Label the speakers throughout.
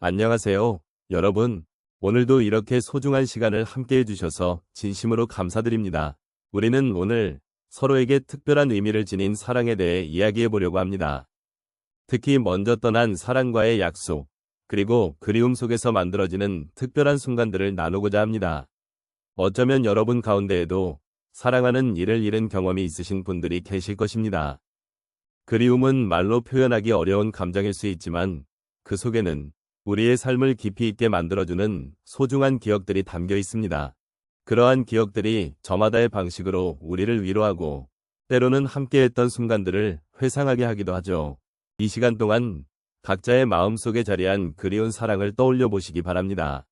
Speaker 1: 안녕하세요, 여러분. 오늘도 이렇게 소중한 시간을 함께 해주셔서 진심으로 감사드립니다. 우리는 오늘 서로에게 특별한 의미를 지닌 사랑에 대해 이야기해 보려고 합니다. 특히 먼저 떠난 사랑과의 약속, 그리고 그리움 속에서 만들어지는 특별한 순간들을 나누고자 합니다. 어쩌면 여러분 가운데에도 사랑하는 이를 잃은 경험이 있으신 분들이 계실 것입니다. 그리움은 말로 표현하기 어려운 감정일 수 있지만 그 속에는 우리의 삶을 깊이 있게 만들어주는 소중한 기억들이 담겨 있습니다. 그러한 기억들이 저마다의 방식으로 우리를 위로하고 때로는 함께했던 순간들을 회상하게 하기도 하죠. 이 시간 동안 각자의 마음속에 자리한 그리운 사랑을 떠올려 보시기 바랍니다.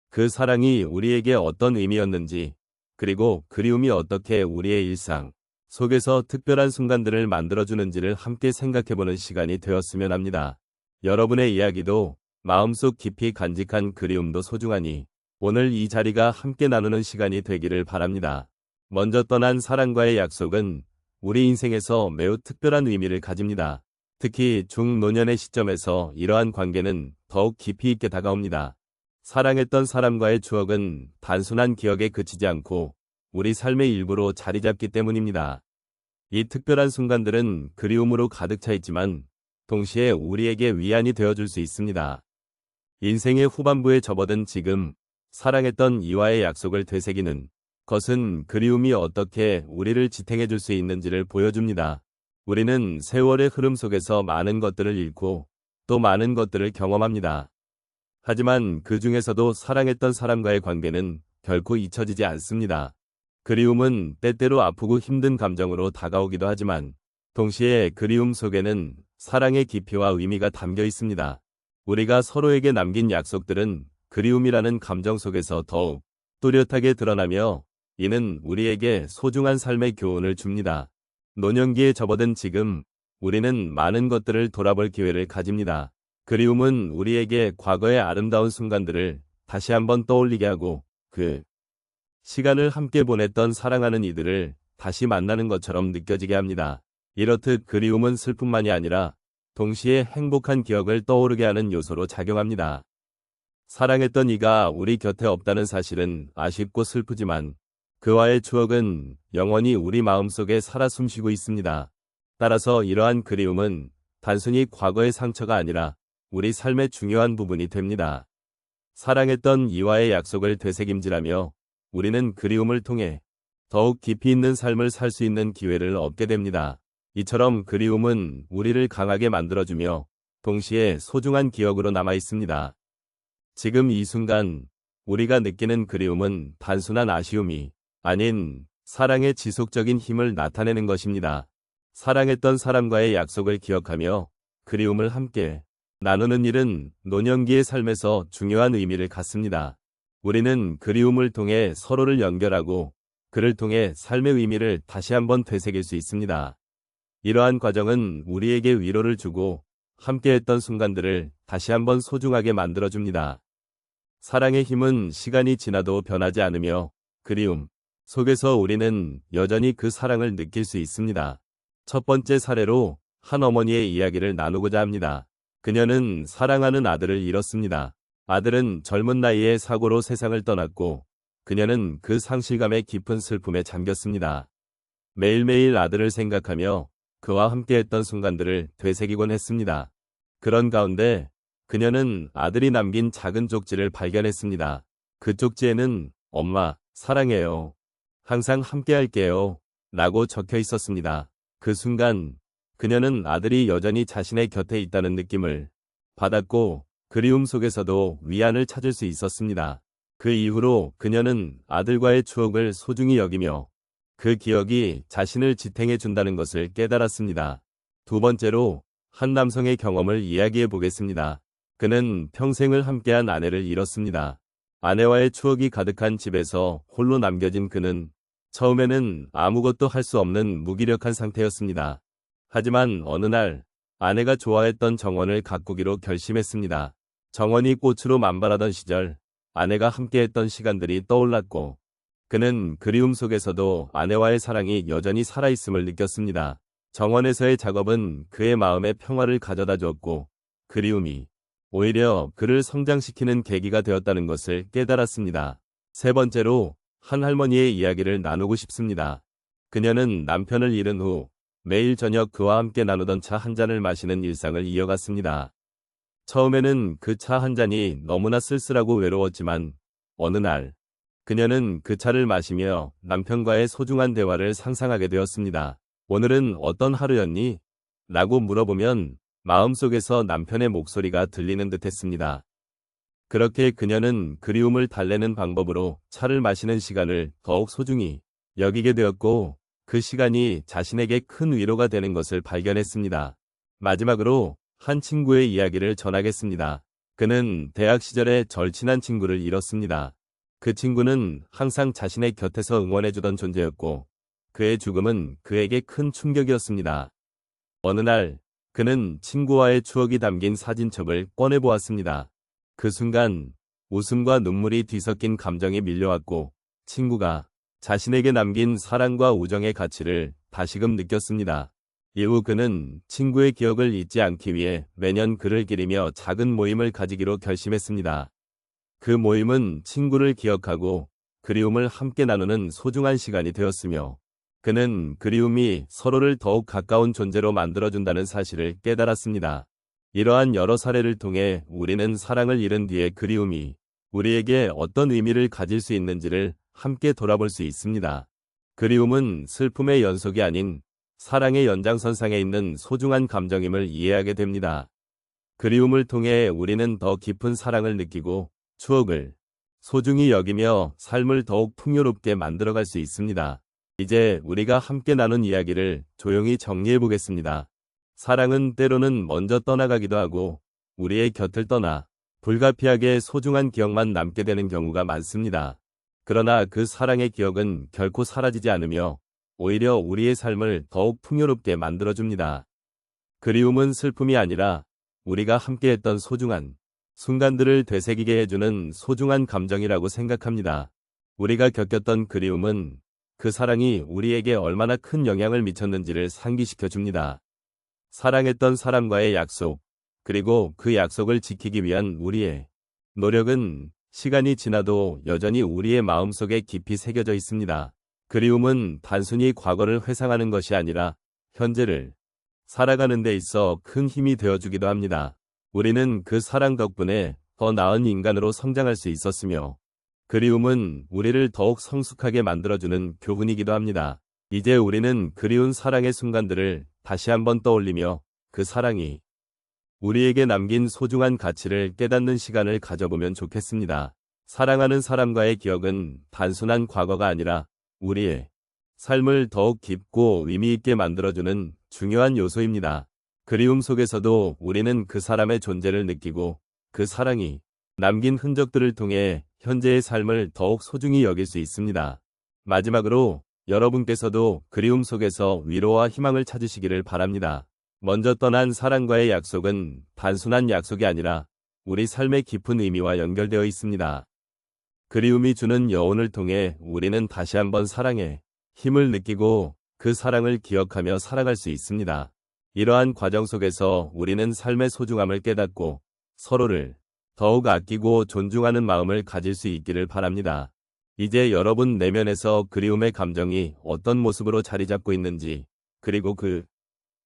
Speaker 1: 그 사랑이 우리에게 어떤 의미였는지, 그리고 그리움이 어떻게 우리의 일상 속에서 특별한 순간들을 만들어주는지를 함께 생각해보는 시간이 되었으면 합니다. 여러분의 이야기도 마음속 깊이 간직한 그리움도 소중하니 오늘 이 자리가 함께 나누는 시간이 되기를 바랍니다. 먼저 떠난 사랑과의 약속은 우리 인생에서 매우 특별한 의미를 가집니다. 특히 중노년의 시점에서 이러한 관계는 더욱 깊이 있게 다가옵니다. 사랑했던 사람과의 추억은 단순한 기억에 그치지 않고 우리 삶의 일부로 자리 잡기 때문입니다. 이 특별한 순간들은 그리움으로 가득 차 있지만 동시에 우리에게 위안이 되어줄 수 있습니다. 인생의 후반부에 접어든 지금, 사랑했던 이와의 약속을 되새기는 것은 그리움이 어떻게 우리를 지탱해 줄 수 있는지를 보여줍니다. 우리는 세월의 흐름 속에서 많은 것들을 잃고 또 많은 것들을 경험합니다. 하지만 그 중에서도 사랑했던 사람과의 관계는 결코 잊혀지지 않습니다. 그리움은 때때로 아프고 힘든 감정으로 다가오기도 하지만 동시에 그리움 속에는 사랑의 깊이와 의미가 담겨 있습니다. 우리가 서로에게 남긴 약속들은 그리움이라는 감정 속에서 더욱 뚜렷하게 드러나며 이는 우리에게 소중한 삶의 교훈을 줍니다. 노년기에 접어든 지금, 우리는 많은 것들을 돌아볼 기회를 가집니다. 그리움은 우리에게 과거의 아름다운 순간들을 다시 한번 떠올리게 하고 그 시간을 함께 보냈던 사랑하는 이들을 다시 만나는 것처럼 느껴지게 합니다. 이렇듯 그리움은 슬픔만이 아니라 동시에 행복한 기억을 떠오르게 하는 요소로 작용합니다. 사랑했던 이가 우리 곁에 없다는 사실은 아쉽고 슬프지만 그와의 추억은 영원히 우리 마음속에 살아 숨쉬고 있습니다. 따라서 이러한 그리움은 단순히 과거의 상처가 아니라 우리 삶의 중요한 부분이 됩니다. 사랑했던 이와의 약속을 되새김질하며 우리는 그리움을 통해 더욱 깊이 있는 삶을 살 수 있는 기회를 얻게 됩니다. 이처럼 그리움은 우리를 강하게 만들어주며 동시에 소중한 기억으로 남아 있습니다. 지금 이 순간 우리가 느끼는 그리움은 단순한 아쉬움이 아닌 사랑의 지속적인 힘을 나타내는 것입니다. 사랑했던 사람과의 약속을 기억하며 그리움을 함께 나누는 일은 노년기의 삶에서 중요한 의미를 갖습니다. 우리는 그리움을 통해 서로를 연결하고 그를 통해 삶의 의미를 다시 한번 되새길 수 있습니다. 이러한 과정은 우리에게 위로를 주고 함께했던 순간들을 다시 한번 소중하게 만들어줍니다. 사랑의 힘은 시간이 지나도 변하지 않으며 그리움 속에서 우리는 여전히 그 사랑을 느낄 수 있습니다. 첫 번째 사례로 한 어머니의 이야기를 나누고자 합니다. 그녀는 사랑하는 아들을 잃었습니다. 아들은 젊은 나이에 사고로 세상을 떠났고 그녀는 그 상실감의 깊은 슬픔에 잠겼습니다. 매일매일 아들을 생각하며 그와 함께했던 순간들을 되새기곤 했습니다. 그런 가운데 그녀는 아들이 남긴 작은 쪽지를 발견했습니다. 그 쪽지에는 엄마, 사랑해요. 항상 함께할게요. 라고 적혀 있었습니다. 그 순간 그녀는 아들이 여전히 자신의 곁에 있다는 느낌을 받았고 그리움 속에서도 위안을 찾을 수 있었습니다. 그 이후로 그녀는 아들과의 추억을 소중히 여기며 그 기억이 자신을 지탱해 준다는 것을 깨달았습니다. 두 번째로 한 남성의 경험을 이야기해 보겠습니다. 그는 평생을 함께한 아내를 잃었습니다. 아내와의 추억이 가득한 집에서 홀로 남겨진 그는 처음에는 아무것도 할 수 없는 무기력한 상태였습니다. 하지만 어느 날 아내가 좋아했던 정원을 가꾸기로 결심했습니다. 정원이 꽃으로 만발하던 시절 아내가 함께했던 시간들이 떠올랐고 그는 그리움 속에서도 아내와의 사랑이 여전히 살아있음을 느꼈습니다. 정원에서의 작업은 그의 마음에 평화를 가져다 주었고 그리움이 오히려 그를 성장시키는 계기가 되었다는 것을 깨달았습니다. 세 번째로, 한 할머니의 이야기를 나누고 싶습니다. 그녀는 남편을 잃은 후 매일 저녁 그와 함께 나누던 차 한 잔을 마시는 일상을 이어갔습니다. 처음에는 그 차 한 잔이 너무나 쓸쓸하고 외로웠지만 어느 날 그녀는 그 차를 마시며 남편과의 소중한 대화를 상상하게 되었습니다. 오늘은 어떤 하루였니? 라고 물어보면 마음속에서 남편의 목소리가 들리는 듯했습니다. 그렇게 그녀는 그리움을 달래는 방법으로 차를 마시는 시간을 더욱 소중히 여기게 되었고 그 시간이 자신에게 큰 위로가 되는 것을 발견했습니다. 마지막으로 한 친구의 이야기를 전하겠습니다. 그는 대학 시절에 절친한 친구를 잃었습니다. 그 친구는 항상 자신의 곁에서 응원해주던 존재였고 그의 죽음은 그에게 큰 충격이었습니다. 어느 날 그는 친구와의 추억이 담긴 사진첩을 꺼내보았습니다. 그 순간 웃음과 눈물이 뒤섞인 감정이 밀려왔고 친구가 자신에게 남긴 사랑과 우정의 가치를 다시금 느꼈습니다. 이후 그는 친구의 기억을 잊지 않기 위해 매년 글을 기리며 작은 모임을 가지기로 결심했습니다. 그 모임은 친구를 기억하고 그리움을 함께 나누는 소중한 시간이 되었으며 그는 그리움이 서로를 더욱 가까운 존재로 만들어준다는 사실을 깨달았습니다. 이러한 여러 사례를 통해 우리는 사랑을 잃은 뒤에 그리움이 우리에게 어떤 의미를 가질 수 있는지를 함께 돌아볼 수 있습니다. 그리움은 슬픔의 연속이 아닌 사랑의 연장선상에 있는 소중한 감정임을 이해하게 됩니다. 그리움을 통해 우리는 더 깊은 사랑을 느끼고 추억을 소중히 여기며 삶을 더욱 풍요롭게 만들어갈 수 있습니다. 이제 우리가 함께 나눈 이야기를 조용히 정리해 보겠습니다. 사랑은 때로는 먼저 떠나가기도 하고 우리의 곁을 떠나 불가피하게 소중한 기억만 남게 되는 경우가 많습니다. 그러나 그 사랑의 기억은 결코 사라지지 않으며 오히려 우리의 삶을 더욱 풍요롭게 만들어줍니다. 그리움은 슬픔이 아니라 우리가 함께했던 소중한 순간들을 되새기게 해주는 소중한 감정이라고 생각합니다. 우리가 겪었던 그리움은 그 사랑이 우리에게 얼마나 큰 영향을 미쳤는지를 상기시켜 줍니다. 사랑했던 사람과의 약속, 그리고 그 약속을 지키기 위한 우리의 노력은 시간이 지나도 여전히 우리의 마음속에 깊이 새겨져 있습니다. 그리움은 단순히 과거를 회상하는 것이 아니라 현재를 살아가는 데 있어 큰 힘이 되어주기도 합니다. 우리는 그 사랑 덕분에 더 나은 인간으로 성장할 수 있었으며 그리움은 우리를 더욱 성숙하게 만들어주는 교훈이기도 합니다. 이제 우리는 그리운 사랑의 순간들을 다시 한번 떠올리며 그 사랑이 우리에게 남긴 소중한 가치를 깨닫는 시간을 가져보면 좋겠습니다. 사랑하는 사람과의 기억은 단순한 과거가 아니라 우리의 삶을 더욱 깊고 의미 있게 만들어주는 중요한 요소입니다. 그리움 속에서도 우리는 그 사람의 존재를 느끼고 그 사랑이 남긴 흔적들을 통해 현재의 삶을 더욱 소중히 여길 수 있습니다. 마지막으로 여러분께서도 그리움 속에서 위로와 희망을 찾으시기를 바랍니다. 먼저 떠난 사랑과의 약속은 단순한 약속이 아니라 우리 삶의 깊은 의미와 연결되어 있습니다. 그리움이 주는 여운을 통해 우리는 다시 한번 사랑의 힘을 느끼고 그 사랑을 기억하며 살아갈 수 있습니다. 이러한 과정 속에서 우리는 삶의 소중함을 깨닫고 서로를 더욱 아끼고 존중하는 마음을 가질 수 있기를 바랍니다. 이제 여러분 내면에서 그리움의 감정이 어떤 모습으로 자리 잡고 있는지, 그리고 그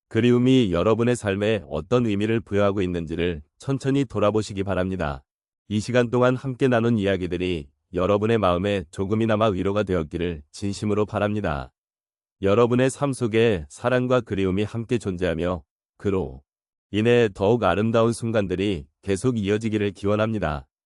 Speaker 1: 그리움이 여러분의 삶에 어떤 의미를 부여하고 있는지를 천천히 돌아보시기 바랍니다. 이 시간 동안 함께 나눈 이야기들이 여러분의 마음에 조금이나마 위로가 되었기를 진심으로 바랍니다. 여러분의 삶 속에 사랑과 그리움이 함께 존재하며 그로 인해 더욱 아름다운 순간들이 계속 이어지기를 기원합니다.